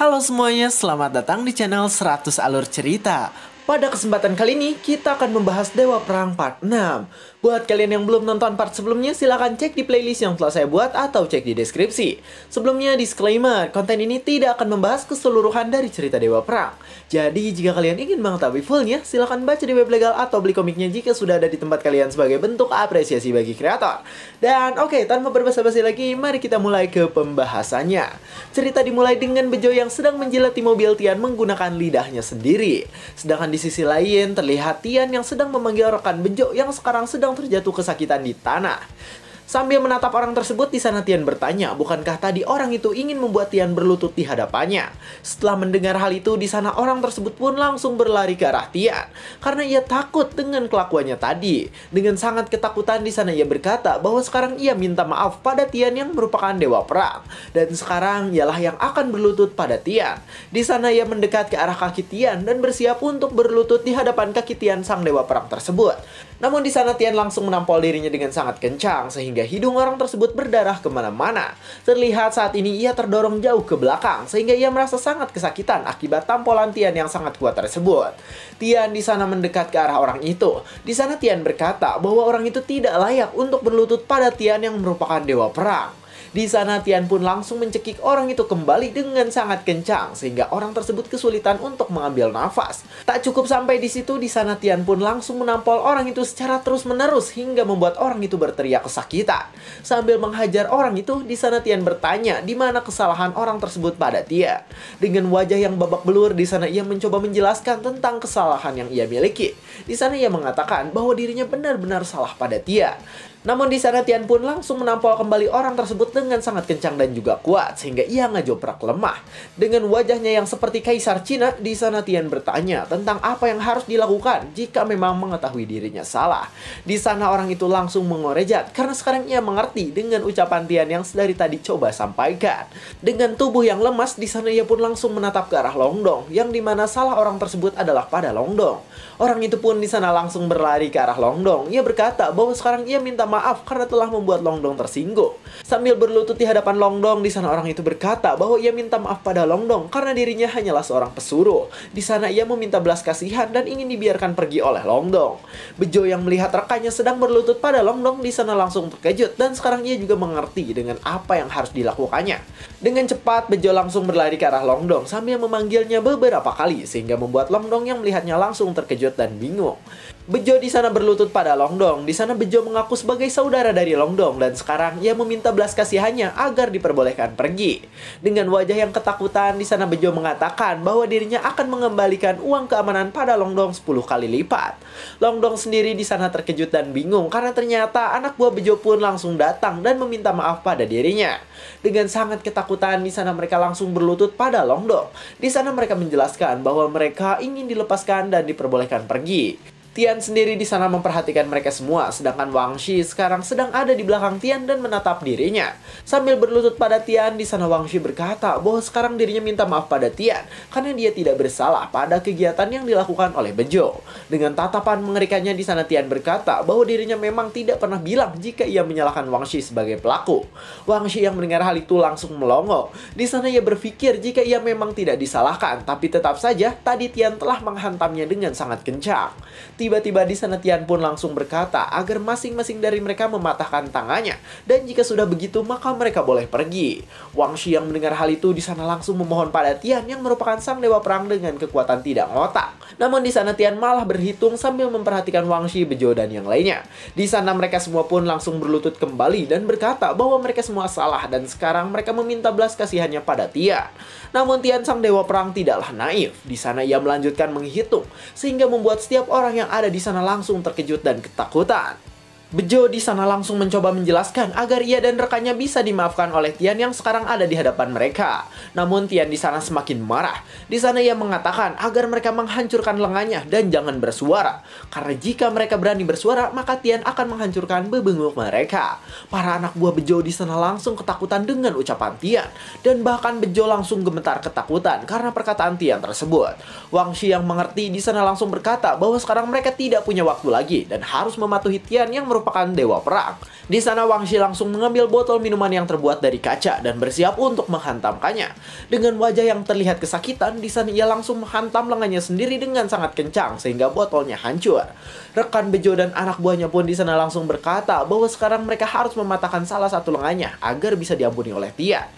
Halo semuanya, selamat datang di channel 100 Alur Cerita. Pada kesempatan kali ini, kita akan membahas Dewa Perang Part 6. Buat kalian yang belum nonton part sebelumnya, silahkan cek di playlist yang telah saya buat atau cek di deskripsi. Sebelumnya, disclaimer, konten ini tidak akan membahas keseluruhan dari cerita Dewa Perang. Jadi, jika kalian ingin mengetahui fullnya, silahkan baca di web legal atau beli komiknya jika sudah ada di tempat kalian sebagai bentuk apresiasi bagi kreator. Dan oke, tanpa berbasa-basi lagi, mari kita mulai ke pembahasannya. Cerita dimulai dengan Bejo yang sedang menjilati mobil Tian menggunakan lidahnya sendiri. Sedangkan di sisi lain, terlihat Tian yang sedang memanggil rekan Bejo yang sekarang sedang terjatuh kesakitan di tanah. Sambil menatap orang tersebut, di sana Tian bertanya, bukankah tadi orang itu ingin membuat Tian berlutut di hadapannya? Setelah mendengar hal itu, di sana orang tersebut pun langsung berlari ke arah Tian karena ia takut dengan kelakuannya tadi. Dengan sangat ketakutan, di sana ia berkata bahwa sekarang ia minta maaf pada Tian yang merupakan dewa perang dan sekarang ialah yang akan berlutut pada Tian. Di sana ia mendekat ke arah kaki Tian dan bersiap untuk berlutut di hadapan kaki Tian sang dewa perang tersebut. Namun di sana Tian langsung menampol dirinya dengan sangat kencang sehingga hidung orang tersebut berdarah kemana-mana. Terlihat saat ini ia terdorong jauh ke belakang sehingga ia merasa sangat kesakitan akibat tampolan Tian yang sangat kuat tersebut. Tian di sana mendekat ke arah orang itu. Di sana Tian berkata bahwa orang itu tidak layak untuk berlutut pada Tian yang merupakan dewa perang. Di sana Tian pun langsung mencekik orang itu kembali dengan sangat kencang sehingga orang tersebut kesulitan untuk mengambil nafas. Tak cukup sampai di situ, di sana Tian pun langsung menampol orang itu secara terus-menerus hingga membuat orang itu berteriak kesakitan. Sambil menghajar orang itu, di sana Tian bertanya di mana kesalahan orang tersebut pada Tian. Dengan wajah yang babak belur, di sana ia mencoba menjelaskan tentang kesalahan yang ia miliki. Di sana ia mengatakan bahwa dirinya benar-benar salah pada Tian. Namun di sana Tian pun langsung menampol kembali orang tersebut dengan sangat kencang dan juga kuat sehingga ia ngejoprak lemah. Dengan wajahnya yang seperti kaisar Cina, di sana Tian bertanya tentang apa yang harus dilakukan jika memang mengetahui dirinya salah. Di sana orang itu langsung mengorejat karena sekarang ia mengerti dengan ucapan Tian yang dari tadi coba sampaikan. Dengan tubuh yang lemas, di sana ia pun langsung menatap ke arah Long Dong yang dimana salah orang tersebut adalah pada Long Dong. Orang itu pun di sana langsung berlari ke arah Long Dong. Ia berkata bahwa sekarang ia minta maaf karena telah membuat Long Dong tersinggung. Sambil berlutut di hadapan Long Dong, di sana orang itu berkata bahwa ia minta maaf pada Long Dong karena dirinya hanyalah seorang pesuruh. Di sana ia meminta belas kasihan dan ingin dibiarkan pergi oleh Long Dong. Bejo yang melihat rekannya sedang berlutut pada Long Dong di sana langsung terkejut dan sekarang ia juga mengerti dengan apa yang harus dilakukannya. Dengan cepat Bejo langsung berlari ke arah Long Dong sambil memanggilnya beberapa kali sehingga membuat Long Dong yang melihatnya langsung terkejut dan bingung. Bejo di sana berlutut pada Long Dong. Di sana Bejo mengaku sebagai saudara dari Long Dong dan sekarang ia meminta belas kasihannya agar diperbolehkan pergi. Dengan wajah yang ketakutan, di sana Bejo mengatakan bahwa dirinya akan mengembalikan uang keamanan pada Long Dong 10 kali lipat. Long Dong sendiri di sana terkejut dan bingung karena ternyata anak buah Bejo pun langsung datang dan meminta maaf pada dirinya. Dengan sangat ketakutan, di sana mereka langsung berlutut pada Long Dong. Di sana mereka menjelaskan bahwa mereka ingin dilepaskan dan diperbolehkan pergi. Tian sendiri di sana memperhatikan mereka semua, sedangkan Wang Shi sekarang sedang ada di belakang Tian dan menatap dirinya. Sambil berlutut pada Tian, di sana Wang Shi berkata bahwa sekarang dirinya minta maaf pada Tian karena dia tidak bersalah pada kegiatan yang dilakukan oleh Bejo. Dengan tatapan mengerikannya, di sana Tian berkata bahwa dirinya memang tidak pernah bilang jika ia menyalahkan Wang Shi sebagai pelaku. Wang Shi yang mendengar hal itu langsung melongo. Di sana ia berpikir jika ia memang tidak disalahkan, tapi tetap saja tadi Tian telah menghantamnya dengan sangat kencang. Tiba-tiba di sana Tian pun langsung berkata agar masing-masing dari mereka mematahkan tangannya dan jika sudah begitu maka mereka boleh pergi. Wang Shi yang mendengar hal itu di sana langsung memohon pada Tian yang merupakan sang dewa perang dengan kekuatan tidak ngotak. Namun di sana Tian malah berhitung sambil memperhatikan Wang Shi, Bejo dan yang lainnya. Di sana mereka semua pun langsung berlutut kembali dan berkata bahwa mereka semua salah dan sekarang mereka meminta belas kasihannya pada Tian. Namun Tian sang dewa perang tidaklah naif. Di sana ia melanjutkan menghitung sehingga membuat setiap orang yang ada di sana langsung terkejut dan ketakutan. Bejo di sana langsung mencoba menjelaskan agar ia dan rekannya bisa dimaafkan oleh Tian yang sekarang ada di hadapan mereka. Namun Tian di sana semakin marah. Di sana ia mengatakan agar mereka menghancurkan lengannya dan jangan bersuara. Karena jika mereka berani bersuara, maka Tian akan menghancurkan bebenguk mereka. Para anak buah Bejo di sana langsung ketakutan dengan ucapan Tian. Dan bahkan Bejo langsung gemetar ketakutan karena perkataan Tian tersebut. Wang Shi yang mengerti di sana langsung berkata bahwa sekarang mereka tidak punya waktu lagi dan harus mematuhi Tian yang merupakan merupakan dewa perang. Di sana Wang Shi langsung mengambil botol minuman yang terbuat dari kaca dan bersiap untuk menghantamkannya. Dengan wajah yang terlihat kesakitan, di sana ia langsung menghantam lengannya sendiri dengan sangat kencang sehingga botolnya hancur. Rekan Bejo dan anak buahnya pun di sana langsung berkata bahwa sekarang mereka harus mematahkan salah satu lengannya agar bisa diampuni oleh Tian.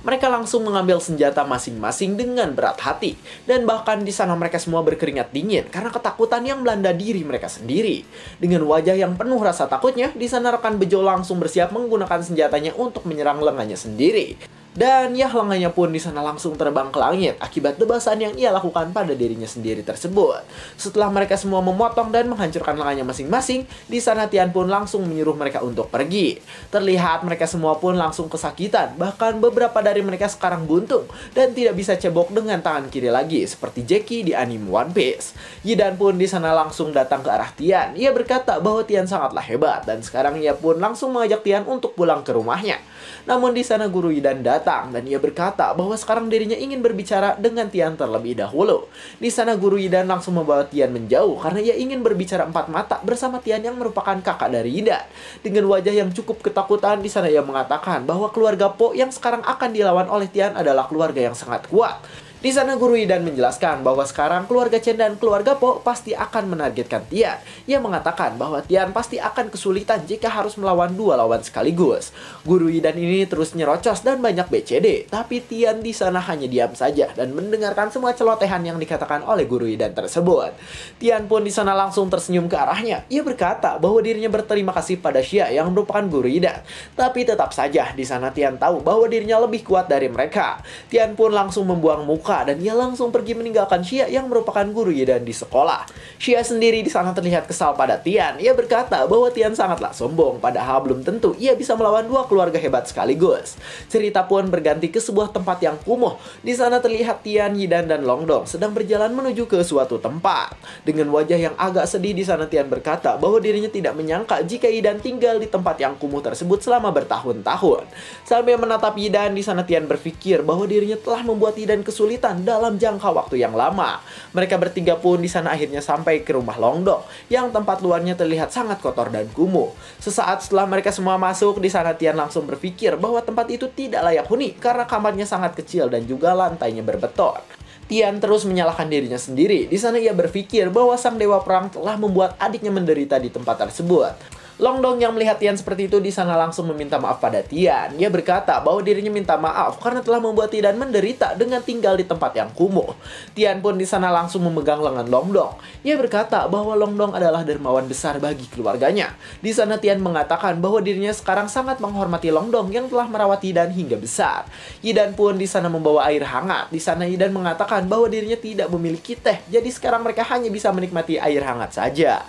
Mereka langsung mengambil senjata masing-masing dengan berat hati. Dan bahkan di sana mereka semua berkeringat dingin karena ketakutan yang melanda diri mereka sendiri. Dengan wajah yang penuh rasa takutnya, di sana rekan Bejo langsung bersiap menggunakan senjatanya untuk menyerang lengannya sendiri. Dan ya, lengannya pun di sana langsung terbang ke langit akibat tebasan yang ia lakukan pada dirinya sendiri tersebut. Setelah mereka semua memotong dan menghancurkan lengannya masing-masing, di sana Tian pun langsung menyuruh mereka untuk pergi. Terlihat mereka semua pun langsung kesakitan, bahkan beberapa dari mereka sekarang buntung dan tidak bisa cebok dengan tangan kiri lagi seperti Jackie di anime One Piece. Yidan pun di sana langsung datang ke arah Tian. Ia berkata bahwa Tian sangatlah hebat dan sekarang ia pun langsung mengajak Tian untuk pulang ke rumahnya. Namun di sana Guru Yidan datang dan ia berkata bahwa sekarang dirinya ingin berbicara dengan Tian terlebih dahulu. Di sana Guru Yidan langsung membawa Tian menjauh karena ia ingin berbicara empat mata bersama Tian yang merupakan kakak dari Yidan. Dengan wajah yang cukup ketakutan, di sana ia mengatakan bahwa keluarga Po yang sekarang akan dilawan oleh Tian adalah keluarga yang sangat kuat. Di sana Guru Yidan menjelaskan bahwa sekarang keluarga Chen dan keluarga Po pasti akan menargetkan Tian. Ia mengatakan bahwa Tian pasti akan kesulitan jika harus melawan dua lawan sekaligus. Guru Yidan ini terus nyerocos dan banyak BCD, tapi Tian di sana hanya diam saja dan mendengarkan semua celotehan yang dikatakan oleh Guru Yidan tersebut. Tian pun di sana langsung tersenyum ke arahnya. Ia berkata bahwa dirinya berterima kasih pada Xia yang merupakan Guru Yidan. Tapi tetap saja di sana Tian tahu bahwa dirinya lebih kuat dari mereka. Tian pun langsung membuang muka dan ia langsung pergi meninggalkan Xia yang merupakan Guru Yidan di sekolah. Xia sendiri di sana terlihat kesal pada Tian. Ia berkata bahwa Tian sangatlah sombong, padahal belum tentu ia bisa melawan dua keluarga hebat sekaligus. Cerita pun berganti ke sebuah tempat yang kumuh. Di sana terlihat Tian, Yidan, dan Longdong sedang berjalan menuju ke suatu tempat. Dengan wajah yang agak sedih di sana Tian berkata bahwa dirinya tidak menyangka jika Yidan tinggal di tempat yang kumuh tersebut selama bertahun-tahun. Sambil menatap Yidan, di sana Tian berpikir bahwa dirinya telah membuat Yidan kesulitan dalam jangka waktu yang lama. Mereka bertiga pun di sana akhirnya sampai ke rumah Longdong yang tempat luarnya terlihat sangat kotor dan kumuh. Sesaat setelah mereka semua masuk, di sana Tian langsung berpikir bahwa tempat itu tidak layak huni karena kamarnya sangat kecil dan juga lantainya berbeton. Tian terus menyalahkan dirinya sendiri. Di sana ia berpikir bahwa sang dewa perang telah membuat adiknya menderita di tempat tersebut. Longdong yang melihat Tian seperti itu di sana langsung meminta maaf pada Tian. Ia berkata bahwa dirinya minta maaf karena telah membuat Tian menderita dengan tinggal di tempat yang kumuh. Tian pun di sana langsung memegang lengan Longdong. Ia berkata bahwa Longdong adalah dermawan besar bagi keluarganya. Di sana Tian mengatakan bahwa dirinya sekarang sangat menghormati Longdong yang telah merawat Yidan hingga besar. Yidan pun di sana membawa air hangat. Di sana Yidan mengatakan bahwa dirinya tidak memiliki teh, jadi sekarang mereka hanya bisa menikmati air hangat saja.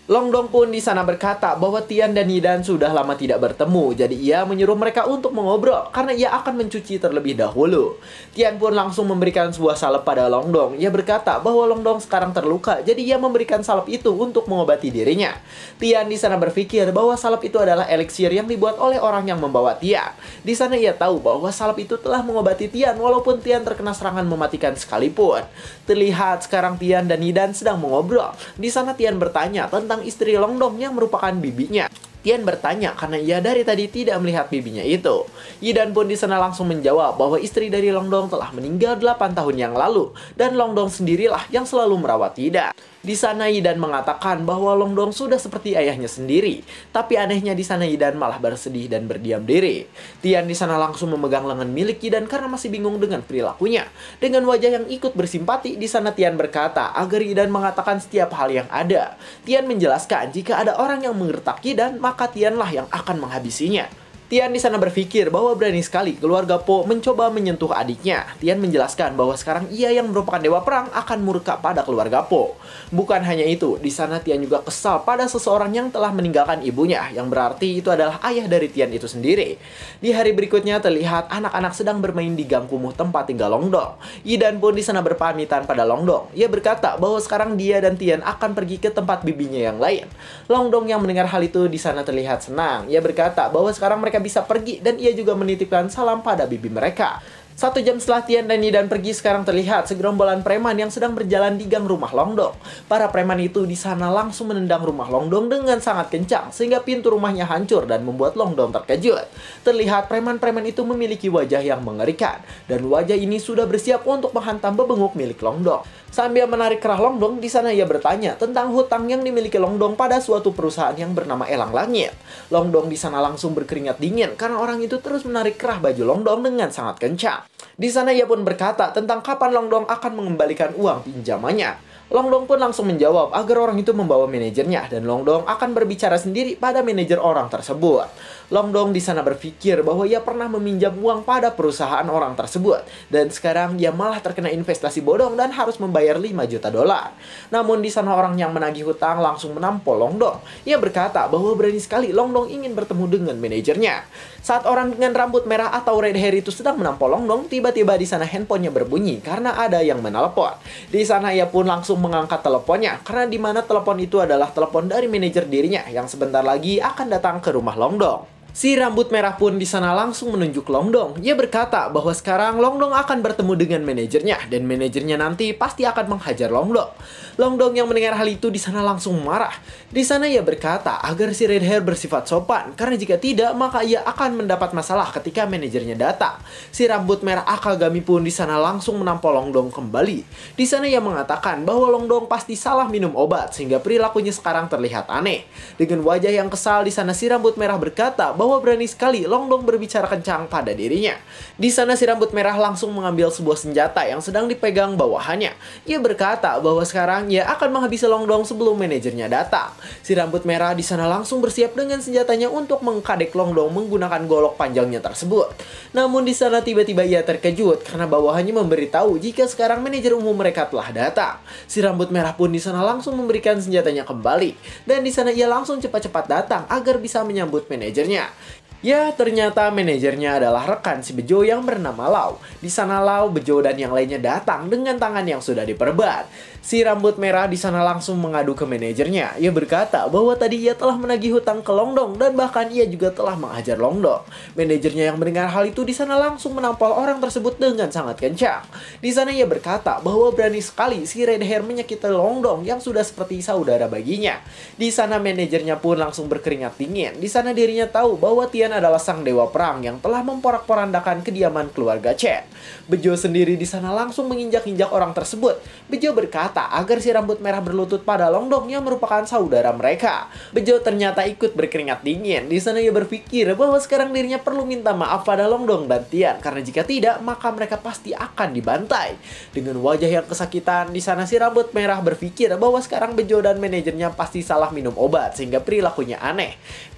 Longdong pun di sana berkata bahwa Tian dan Yidan sudah lama tidak bertemu, jadi ia menyuruh mereka untuk mengobrol karena ia akan mencuci terlebih dahulu. Tian pun langsung memberikan sebuah salep pada Longdong. Ia berkata bahwa Longdong sekarang terluka, jadi ia memberikan salep itu untuk mengobati dirinya. Tian di sana berpikir bahwa salep itu adalah eliksir yang dibuat oleh orang yang membawa Tian. Di sana ia tahu bahwa salep itu telah mengobati Tian walaupun Tian terkena serangan mematikan sekalipun. Terlihat sekarang Tian dan Yidan sedang mengobrol. Di sana Tian bertanya tentang istri Longdong yang merupakan bibinya. Tian bertanya karena ia dari tadi tidak melihat bibinya itu. Yidan pun di sana langsung menjawab bahwa istri dari Longdong telah meninggal 8 tahun yang lalu dan Longdong sendirilah yang selalu merawat Yidan. Di sana Yidan mengatakan bahwa Longdong sudah seperti ayahnya sendiri, tapi anehnya di sana Yidan malah bersedih dan berdiam diri. Tian di sana langsung memegang lengan milik Yidan karena masih bingung dengan perilakunya. Dengan wajah yang ikut bersimpati, di sana Tian berkata agar Yidan mengatakan setiap hal yang ada. Tian menjelaskan jika ada orang yang menggertak Yidan, maka Tianlah yang akan menghabisinya. Tian di sana berpikir bahwa berani sekali keluarga Po mencoba menyentuh adiknya. Tian menjelaskan bahwa sekarang ia yang merupakan dewa perang akan murka pada keluarga Po. Bukan hanya itu, di sana Tian juga kesal pada seseorang yang telah meninggalkan ibunya, yang berarti itu adalah ayah dari Tian itu sendiri. Di hari berikutnya terlihat anak-anak sedang bermain di gang kumuh tempat tinggal Longdong. Yidan pun di sana berpamitan pada Longdong. Ia berkata bahwa sekarang dia dan Tian akan pergi ke tempat bibinya yang lain. Longdong yang mendengar hal itu di sana terlihat senang. Ia berkata bahwa sekarang mereka bisa pergi dan ia juga menitipkan salam pada bibi mereka. 1 jam setelah Tian dan Nidan pergi, sekarang terlihat segerombolan preman yang sedang berjalan di gang rumah Longdong. Para preman itu di sana langsung menendang rumah Longdong dengan sangat kencang sehingga pintu rumahnya hancur dan membuat Longdong terkejut. Terlihat preman-preman itu memiliki wajah yang mengerikan dan wajah ini sudah bersiap untuk menghantam bebenguk milik Longdong. Sambil menarik kerah Longdong, di sana ia bertanya tentang hutang yang dimiliki Longdong pada suatu perusahaan yang bernama Elang Langit. Longdong di sana langsung berkeringat dingin karena orang itu terus menarik kerah baju Longdong dengan sangat kencang. Di sana ia pun berkata tentang kapan Longdong akan mengembalikan uang pinjamannya. Longdong pun langsung menjawab agar orang itu membawa manajernya dan Longdong akan berbicara sendiri pada manajer orang tersebut. Longdong di sana berpikir bahwa ia pernah meminjam uang pada perusahaan orang tersebut dan sekarang ia malah terkena investasi bodong dan harus membayar 5 juta dolar. Namun di sana orang yang menagih hutang langsung menampol Longdong. Ia berkata bahwa berani sekali Longdong ingin bertemu dengan manajernya. Saat orang dengan rambut merah atau red hair itu sedang menampol Longdong, tiba-tiba di sana handphonenya berbunyi karena ada yang menelpon. Di sana ia pun langsung mengangkat teleponnya karena di mana telepon itu adalah telepon dari manajer dirinya yang sebentar lagi akan datang ke rumah Longdong. Si rambut merah pun di sana langsung menunjuk Longdong. Ia berkata bahwa sekarang Longdong akan bertemu dengan manajernya dan manajernya nanti pasti akan menghajar Longdong. Longdong yang mendengar hal itu di sana langsung marah. Di sana ia berkata agar si red hair bersifat sopan karena jika tidak maka ia akan mendapat masalah ketika manajernya datang. Si rambut merah Akagami pun di sana langsung menampol Longdong kembali. Di sana ia mengatakan bahwa Longdong pasti salah minum obat sehingga perilakunya sekarang terlihat aneh. Dengan wajah yang kesal di sana si rambut merah berkata bahwa berani sekali Longdong berbicara kencang pada dirinya. Di sana si rambut merah langsung mengambil sebuah senjata yang sedang dipegang bawahannya. Ia berkata bahwa sekarang ia akan menghabisi Longdong sebelum manajernya datang. Si rambut merah di sana langsung bersiap dengan senjatanya untuk mengkadek Longdong menggunakan golok panjangnya tersebut. Namun di sana tiba-tiba ia terkejut karena bawahannya memberitahu jika sekarang manajer umum mereka telah datang. Si rambut merah pun di sana langsung memberikan senjatanya kembali dan di sana ia langsung cepat-cepat datang agar bisa menyambut manajernya. Ya, ternyata manajernya adalah rekan si Bejo yang bernama Lau. Di sana Lau, Bejo dan yang lainnya datang dengan tangan yang sudah diperban. Si rambut merah di sana langsung mengadu ke manajernya. Ia berkata bahwa tadi ia telah menagih hutang ke Longdong dan bahkan ia juga telah menghajar Longdong. Manajernya yang mendengar hal itu di sana langsung menampol orang tersebut dengan sangat kencang. Di sana ia berkata bahwa berani sekali si red hair menyakiti Longdong yang sudah seperti saudara baginya. Di sana manajernya pun langsung berkeringat dingin. Di sana dirinya tahu bahwa Tian adalah sang dewa perang yang telah memporak-porandakan kediaman keluarga Chen. Bejo sendiri di sana langsung menginjak-injak orang tersebut. Bejo berkata agar si rambut merah berlutut pada Longdong yang merupakan saudara mereka. Bejo ternyata ikut berkeringat dingin. Di sana ia berpikir bahwa sekarang dirinya perlu minta maaf pada Longdong dan Tian karena jika tidak maka mereka pasti akan dibantai. Dengan wajah yang kesakitan, di sana si rambut merah berpikir bahwa sekarang Bejo dan manajernya pasti salah minum obat sehingga perilakunya aneh.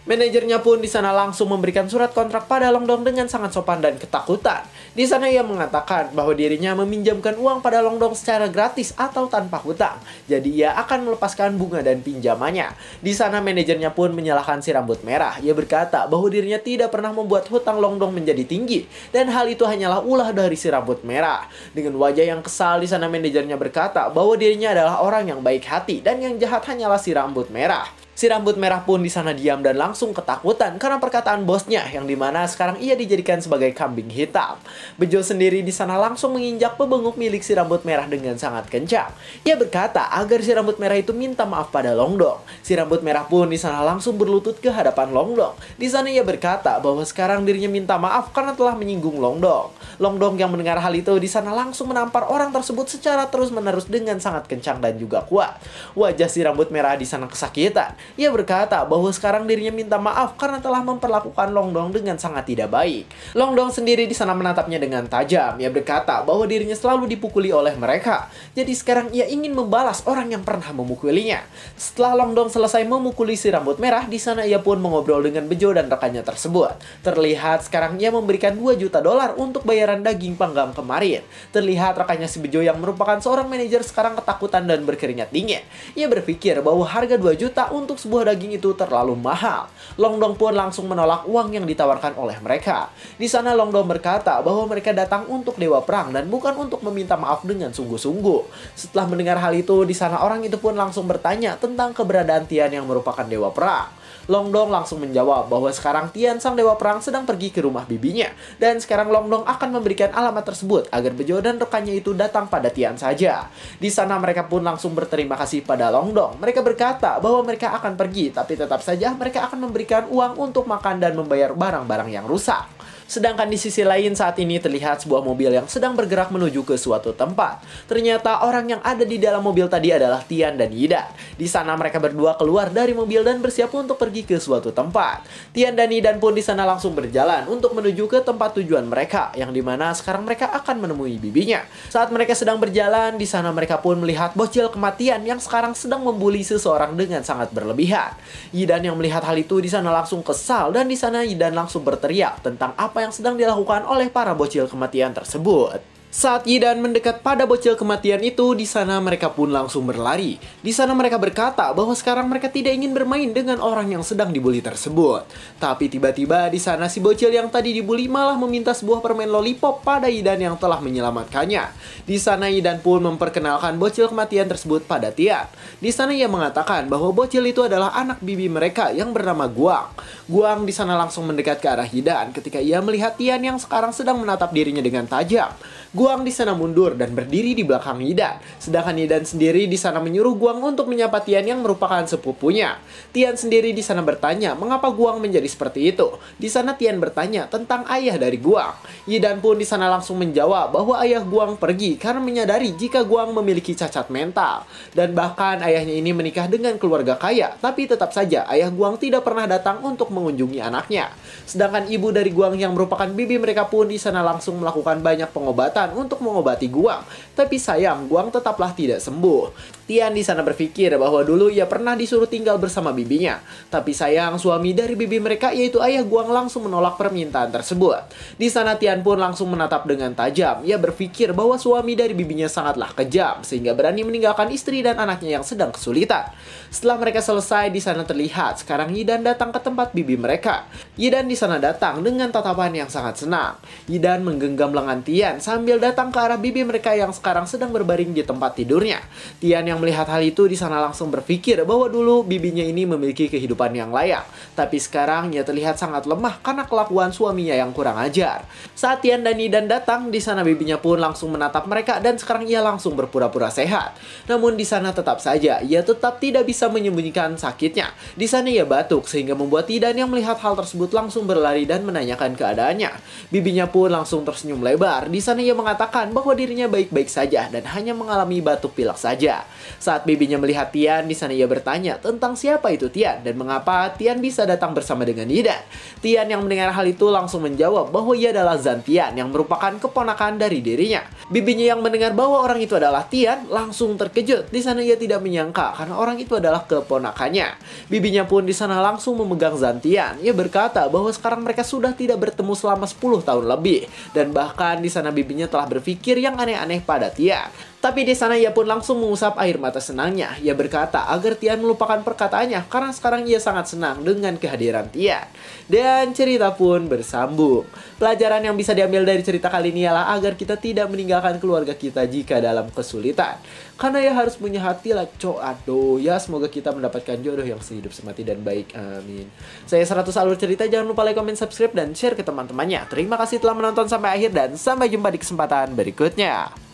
Manajernya pun di sana langsung memberikan surat kontrak pada Longdong dengan sangat sopan dan ketakutan. Di sana ia mengatakan bahwa dirinya meminjamkan uang pada Longdong secara gratis atau tanpa hutang. Jadi ia akan melepaskan bunga dan pinjamannya. Di sana manajernya pun menyalahkan si rambut merah. Ia berkata bahwa dirinya tidak pernah membuat hutang Longdong menjadi tinggi dan hal itu hanyalah ulah dari si rambut merah. Dengan wajah yang kesal di sana manajernya berkata bahwa dirinya adalah orang yang baik hati dan yang jahat hanyalah si rambut merah. Si rambut merah pun di sana diam dan langsung ketakutan karena perkataan bosnya yang dimana sekarang ia dijadikan sebagai kambing hitam. Bejo sendiri di sana langsung menginjak pebenguk milik si rambut merah dengan sangat kencang. Ia berkata agar si rambut merah itu minta maaf pada Longdong. Si rambut merah pun di sana langsung berlutut ke hadapan Longdong. Di sana ia berkata bahwa sekarang dirinya minta maaf karena telah menyinggung Longdong. Longdong yang mendengar hal itu di sana langsung menampar orang tersebut secara terus-menerus dengan sangat kencang dan juga kuat. Wajah si rambut merah di sana kesakitan. Ia berkata bahwa sekarang dirinya minta maaf karena telah memperlakukan Longdong dengan sangat tidak baik. Longdong sendiri di sana menatapnya dengan tajam. Ia berkata bahwa dirinya selalu dipukuli oleh mereka. Jadi sekarang ia ingin membalas orang yang pernah memukulinya. Setelah Longdong selesai memukuli si rambut merah, di sana ia pun mengobrol dengan Bejo dan rekannya tersebut. Terlihat sekarang ia memberikan 2 juta dolar untuk bayaran daging panggang kemarin. Terlihat rekannya si Bejo yang merupakan seorang manajer sekarang ketakutan dan berkeringat dingin. Ia berpikir bahwa harga 2 juta untuk sebuah daging itu terlalu mahal. Longdong pun langsung menolak uang yang ditawarkan oleh mereka. Di sana Longdong berkata bahwa mereka datang untuk dewa perang dan bukan untuk meminta maaf dengan sungguh-sungguh. Setelah mendengar hal itu, di sana orang itu pun langsung bertanya tentang keberadaan Tian yang merupakan dewa perang. Longdong langsung menjawab bahwa sekarang Tian sang dewa perang sedang pergi ke rumah bibinya. Dan sekarang Longdong akan memberikan alamat tersebut agar Bejo dan rekannya itu datang pada Tian saja. Di sana mereka pun langsung berterima kasih pada Longdong. Mereka berkata bahwa mereka akan pergi, tapi tetap saja mereka akan memberikan uang untuk makan dan membayar barang-barang yang rusak. Sedangkan di sisi lain saat ini terlihat sebuah mobil yang sedang bergerak menuju ke suatu tempat. Ternyata orang yang ada di dalam mobil tadi adalah Tian dan Yidan. Di sana mereka berdua keluar dari mobil dan bersiap untuk pergi ke suatu tempat. Tian dan Yidan pun di sana langsung berjalan untuk menuju ke tempat tujuan mereka, yang dimana sekarang mereka akan menemui bibinya. Saat mereka sedang berjalan, di sana mereka pun melihat bocil kematian yang sekarang sedang membuli seseorang dengan sangat berlebihan. Yidan yang melihat hal itu di sana langsung kesal, dan di sana Yidan langsung berteriak tentang apa yang sedang dilakukan oleh para bocil kematian tersebut. Saat Yidan mendekat pada bocil kematian itu, di sana mereka pun langsung berlari. Di sana mereka berkata bahwa sekarang mereka tidak ingin bermain dengan orang yang sedang dibully tersebut. Tapi tiba-tiba di sana si bocil yang tadi dibully malah meminta sebuah permen lollipop pada Yidan yang telah menyelamatkannya. Di sana Yidan pun memperkenalkan bocil kematian tersebut pada Tian. Di sana ia mengatakan bahwa bocil itu adalah anak bibi mereka yang bernama Guang. Guang di sana langsung mendekat ke arah Yidan ketika ia melihat Tian yang sekarang sedang menatap dirinya dengan tajam. Guang di sana mundur dan berdiri di belakang Yidan. Sedangkan Yidan sendiri di sana menyuruh Guang untuk menyapa Tian yang merupakan sepupunya. Tian sendiri di sana bertanya mengapa Guang menjadi seperti itu. Di sana Tian bertanya tentang ayah dari Guang. Yidan pun di sana langsung menjawab bahwa ayah Guang pergi karena menyadari jika Guang memiliki cacat mental. Dan bahkan ayahnya ini menikah dengan keluarga kaya, tapi tetap saja ayah Guang tidak pernah datang untuk mengunjungi anaknya. Sedangkan ibu dari Guang yang merupakan bibi mereka pun di sana langsung melakukan banyak pengobatan untuk mengobati Guang, tapi sayang Guang tetaplah tidak sembuh. Tian di sana berpikir bahwa dulu ia pernah disuruh tinggal bersama bibinya, tapi sayang suami dari bibi mereka yaitu ayah Guang langsung menolak permintaan tersebut. Di sana Tian pun langsung menatap dengan tajam. Ia berpikir bahwa suami dari bibinya sangatlah kejam sehingga berani meninggalkan istri dan anaknya yang sedang kesulitan. Setelah mereka selesai, di sana terlihat sekarang Yidan datang ke tempat bibi mereka. Yidan di sana datang dengan tatapan yang sangat senang. Yidan menggenggam lengan Tian sambil datang ke arah bibi mereka yang sekarang sedang berbaring di tempat tidurnya. Tian yang melihat hal itu di sana langsung berpikir bahwa dulu bibinya ini memiliki kehidupan yang layak, tapi sekarang ia terlihat sangat lemah karena kelakuan suaminya yang kurang ajar. Saat Tian dan Yidan datang, di sana bibinya pun langsung menatap mereka dan sekarang ia langsung berpura-pura sehat. Namun di sana tetap saja ia tetap tidak bisa menyembunyikan sakitnya. Di sana ia batuk sehingga membuat Yidan yang melihat hal tersebut langsung berlari dan menanyakan keadaannya. Bibinya pun langsung tersenyum lebar. Di sana ia mengatakan bahwa dirinya baik-baik saja dan hanya mengalami batuk pilek saja. Saat bibinya melihat Tian, di sana ia bertanya tentang siapa itu Tian dan mengapa Tian bisa datang bersama dengan Yidan. Tian yang mendengar hal itu langsung menjawab bahwa ia adalah Zhan Tian yang merupakan keponakan dari dirinya. Bibinya yang mendengar bahwa orang itu adalah Tian langsung terkejut. Di sana ia tidak menyangka karena orang itu adalah keponakannya. Bibinya pun di sana langsung memegang Zhan Tian. Ia berkata bahwa sekarang mereka sudah tidak bertemu selama 10 tahun lebih dan bahkan di sana bibinya telah berpikir yang aneh-aneh pada Tian. Tapi di sana ia pun langsung mengusap air mata senangnya. Ia berkata agar Tian melupakan perkataannya karena sekarang ia sangat senang dengan kehadiran Tian. Dan cerita pun bersambung. Pelajaran yang bisa diambil dari cerita kali ini ialah agar kita tidak meninggalkan keluarga kita jika dalam kesulitan. Karena ya harus punya hati lah, aduh ya, semoga kita mendapatkan jodoh yang sehidup semati dan baik, amin. Saya 100 Alur Cerita, jangan lupa like, comment, subscribe, dan share ke teman-temannya. Terima kasih telah menonton sampai akhir dan sampai jumpa di kesempatan berikutnya.